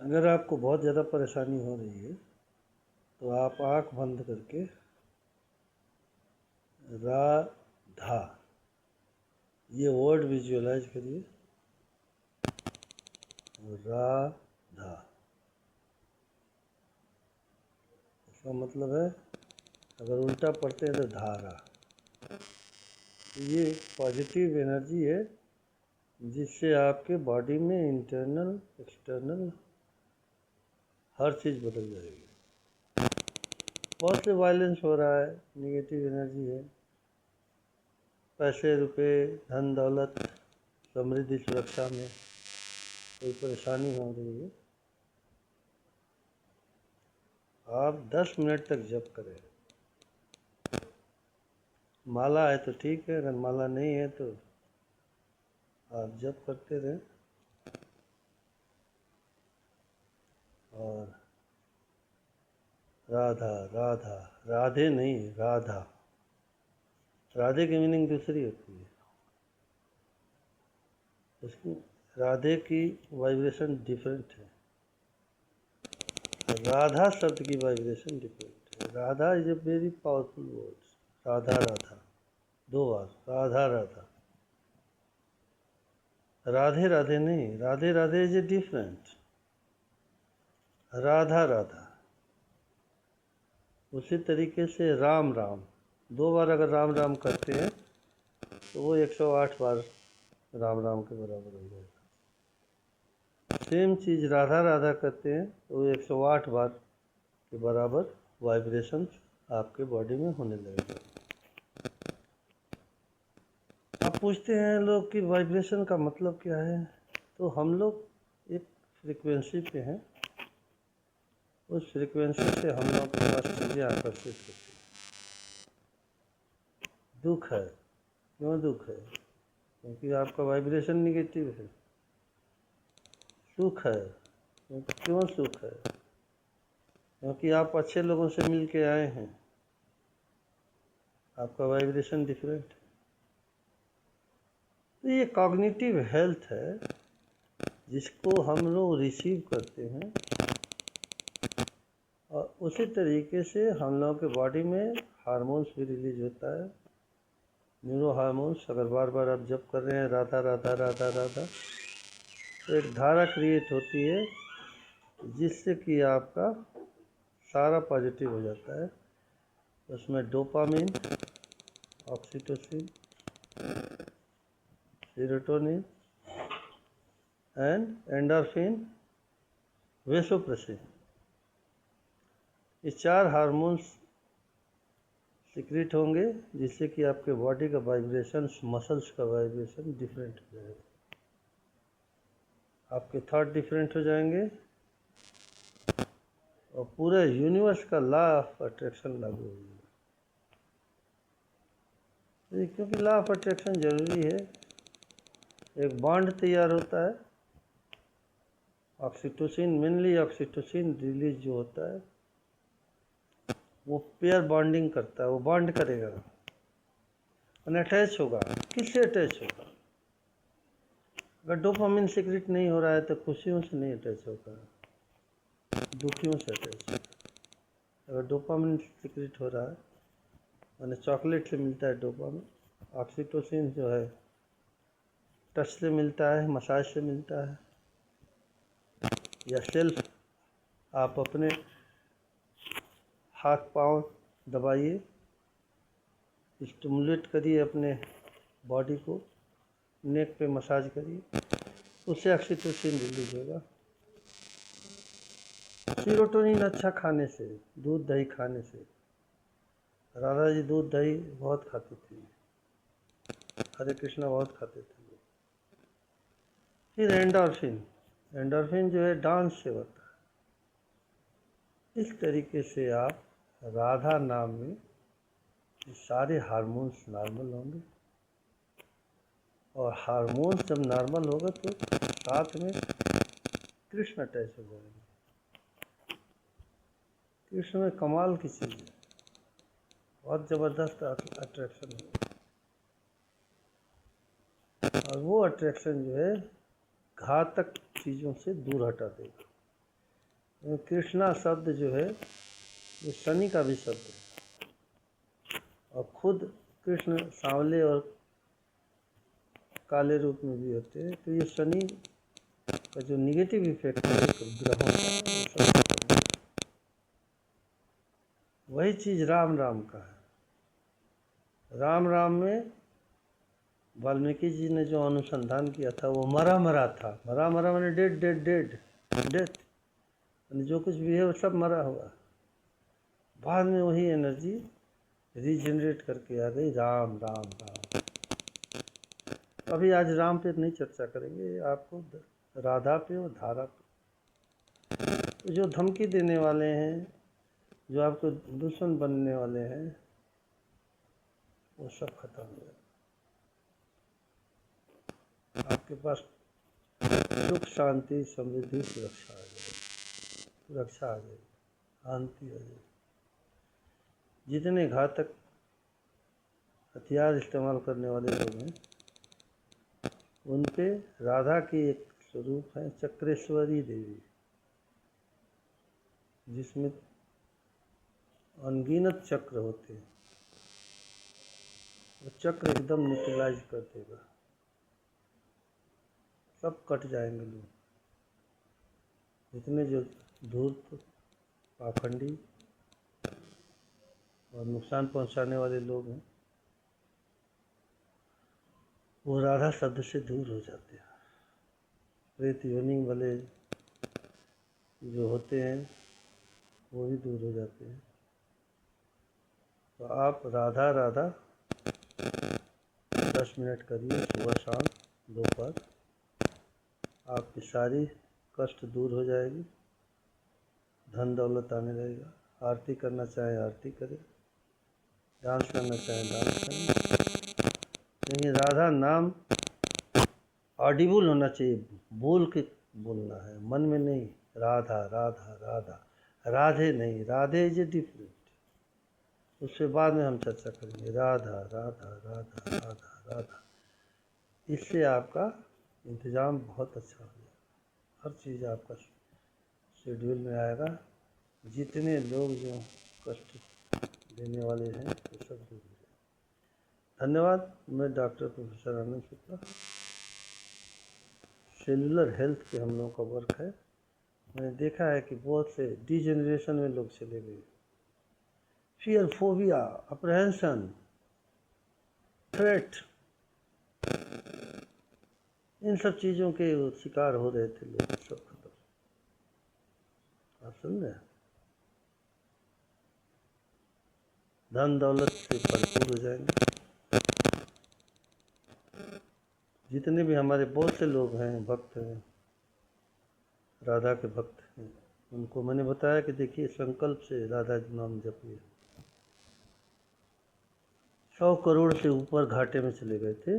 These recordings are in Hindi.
अगर आपको बहुत ज़्यादा परेशानी हो रही है तो आप आँख बंद करके राधा ये वर्ड विजुअलाइज करिए। राधा इसका मतलब है, अगर उल्टा पढ़ते हैं तो धारा। ये पॉजिटिव एनर्जी है जिससे आपके बॉडी में इंटरनल एक्सटर्नल हर चीज़ बदल जाएगी। बहुत से वायलेंस हो रहा है, नेगेटिव एनर्जी है, पैसे रुपए धन दौलत समृद्धि सुरक्षा में कोई परेशानी हो रही है, आप 10 मिनट तक जप करें। माला है तो ठीक है, अगर माला नहीं है तो आप जप करते रहें। और राधा राधा, राधे नहीं, राधा। राधे की मीनिंग दूसरी होती है, उसकी राधे की वाइब्रेशन डिफरेंट है, राधा शब्द की वाइब्रेशन डिफरेंट है। Radha is a very powerful word. Radha Radha 2 बार, राधा राधा। राधे राधे नहीं, Radhe Radhe is a different. Radha Radha. उसी तरीके से राम राम 2 बार अगर राम राम करते हैं तो वो 108 बार राम राम के बराबर हो जाएगा। सेम चीज़ राधा राधा करते हैं तो वो 108 बार के बराबर वाइब्रेशंस आपके बॉडी में होने लगेगा। अब पूछते हैं लोग कि वाइब्रेशन का मतलब क्या है। तो हम लोग एक फ्रीक्वेंसी पे हैं, उस फ्रीक्वेंसी से हम लोग के पास चीज़ें आकर्षित होती हैं। दुख है, क्यों दुख है? क्योंकि आपका वाइब्रेशन निगेटिव है। सुख है, क्यों सुख है? क्योंकि आप अच्छे लोगों से मिल के आए हैं, आपका वाइब्रेशन डिफरेंट है। तो ये कॉग्निटिव हेल्थ है जिसको हम लोग रिसीव करते हैं, और उसी तरीके से हम लोगों के बॉडी में हार्मोन्स भी रिलीज होता है, न्यूरो हार्मोन्स। अगर बार बार आप जप कर रहे हैं राधा राधा राधा राधा तो एक धारा क्रिएट होती है जिससे कि आपका सारा पॉजिटिव हो जाता है। उसमें dopamine, oxytocin, serotonin and endorphin, vasopressin, ये 4 हार्मोन्स सीक्रेट होंगे जिससे कि आपके बॉडी का वाइब्रेशन, मसल्स का वाइब्रेशन डिफरेंट हो जाएगा, आपके थॉट डिफरेंट हो जाएंगे और पूरे यूनिवर्स का लॉ ऑफ अट्रैक्शन लागू हो जाएगा। क्योंकि लॉ ऑफ अट्रैक्शन ज़रूरी है, एक बॉन्ड तैयार होता है, ऑक्सीटोसिन, मेनली ऑक्सीटोसिन रिलीज जो होता है वो पेयर बॉन्डिंग करता है, वो बॉन्ड करेगा और अटैच होगा। किससे अटैच होगा? अगर डोपामिन सीक्रेट नहीं हो रहा है तो खुशियों से नहीं अटैच होगा, दुखियों से अटैच होगा। अगर डोपामिन सीक्रेट हो रहा है, मैंने चॉकलेट से मिलता है डोपामिन, ऑक्सीटोसिन जो है टच से मिलता है, मसाज से मिलता है, या सेल्फ आप अपने हाथ पांव दबाइए, स्टिमुलेट करिए अपने बॉडी को, नेक पे मसाज करिए, उससे ऑक्सीटोसिन रिलीज होगा। सेरोटोनिन अच्छा खाने से, दूध दही खाने से। राधा जी दूध दही बहुत खाती थी, हरे कृष्णा बहुत खाते थे। फिर एंडोर्फिन, एंडोर्फिन जो है डांस से होता है। इस तरीके से आप राधा नाम में सारे हार्मोन्स नॉर्मल होंगे, और हार्मोन्स जब नॉर्मल होगा तो साथ में कृष्ण अटैच हो जाएंगे। कृष्ण में कमाल की चीज़ है, बहुत ज़बरदस्त अट्रैक्शन है, और वो अट्रैक्शन जो है घातक चीज़ों से दूर हटा देगा। कृष्णा शब्द जो है ये शनि का भी शब्द है, और खुद कृष्ण सांवले और काले रूप में भी होते हैं। तो ये शनि का जो निगेटिव इफेक्ट है ग्रहों का, वही चीज़ राम राम का है। राम राम में वाल्मीकि जी ने जो अनुसंधान किया था वो मरा मरा था। मरा मरा मैंने डेड डेड डेड डेथ, जो कुछ भी है वो सब मरा हुआ। बाद में वही एनर्जी रीजनरेट करके आ गई। राम राम राम। अभी आज राम पे नहीं चर्चा करेंगे, आपको राधा पे और धारा पे। तो जो धमकी देने वाले हैं, जो आपको दुश्मन बनने वाले हैं, वो सब खत्म हो जाए। आपके पास सुख शांति समृद्धि सुरक्षा आ जाएगी, सुरक्षा आ जाएगी, शांति आ जाएगी। जितने घातक हथियार इस्तेमाल करने वाले लोग हैं, उन पे राधा की एक स्वरूप है चक्रेश्वरी देवी, जिसमें अनगिनत चक्र होते हैं। वो चक्र एकदम न्यूट्रलाइज कर देगा, सब कट जाएंगे लोग। जितने जो धूर्त, पाखंडी और नुकसान पहुंचाने वाले लोग हैं, वो राधा शब्द से दूर हो जाते हैं। प्रेत योनि वाले जो होते हैं वो भी दूर हो जाते हैं। तो आप राधा राधा 10 मिनट करिए, सुबह शाम दोपहर, आपकी सारी कष्ट दूर हो जाएगी, धन दौलत आने लगेगा। आरती करना चाहे आरती करें, डांस करना चाहे डांस करें। लेकिन राधा नाम ऑडिबल होना चाहिए, बोल के बोलना है, मन में नहीं। राधा राधा राधा, राधे नहीं, राधे इज ए डिफरेंट। उसके बाद में हम चर्चा करेंगे राधा राधा राधा राधा राधा। इससे आपका इंतज़ाम बहुत अच्छा हो जाएगा, हर चीज़ आपका शेड्यूल में आएगा। जितने लोग जो कष्ट देने वाले हैं वो सब दूर हो जाएगा। धन्यवाद। मैं doctor professor Anand Shukla. Cellular health पे हम लोगों का वर्क है। मैंने देखा है कि बहुत से डिजेनरेशन में लोग चले गए। फियर, फोबिया, अप्रहेंशन, थ्रेट, इन सब चीज़ों के शिकार हो रहे थे लोग, सब खत्म। आप सुन रहे हैं? धन दौलत से भरपूर हो जाएंगे। जितने भी हमारे बहुत से लोग हैं, भक्त हैं, राधा के भक्त हैं, उनको मैंने बताया कि देखिए संकल्प से राधा जी नाम जपिए। 100 करोड़ से ऊपर घाटे में चले गए थे।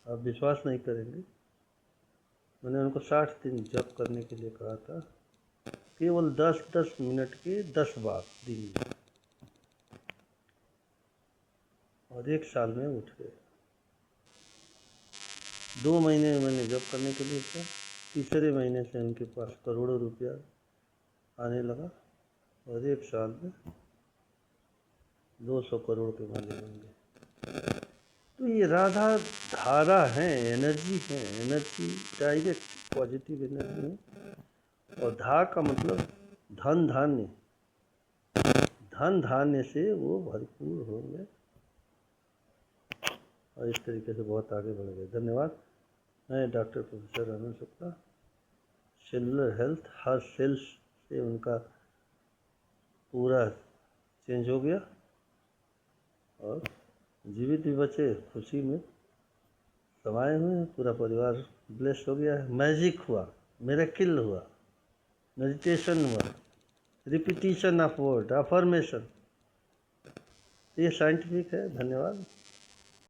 आप विश्वास नहीं करेंगे, मैंने उनको 60 दिन जप करने के लिए कहा था, केवल 10-10 मिनट के 10 बार दिन में, और 1 साल में उठ गए। 2 महीने में मैंने जप करने के लिए किया, तीसरे महीने से उनके पास करोड़ों रुपया आने लगा, और 1 साल में 200 करोड़ के मालिक बन गए। तो ये राधा धारा है, एनर्जी है, एनर्जी डायरेक्ट पॉजिटिव एनर्जी है। और धा का मतलब धन धान्य, धन धान्य से वो भरपूर होंगे, और इस तरीके से बहुत आगे बढ़ गए। धन्यवाद। मैं doctor professor Anand Shukla. Cellular health, हर सेल्स से उनका पूरा चेंज हो गया, और जीवित भी बचे, खुशी में समाये हुए हैं, पूरा परिवार ब्लेस्ड हो गया है। मैजिक हुआ, मिरेकल हुआ, मेडिटेशन हुआ, रिपीटिशन ऑफ वर्ड, अफर्मेशन, ये साइंटिफिक है। धन्यवाद।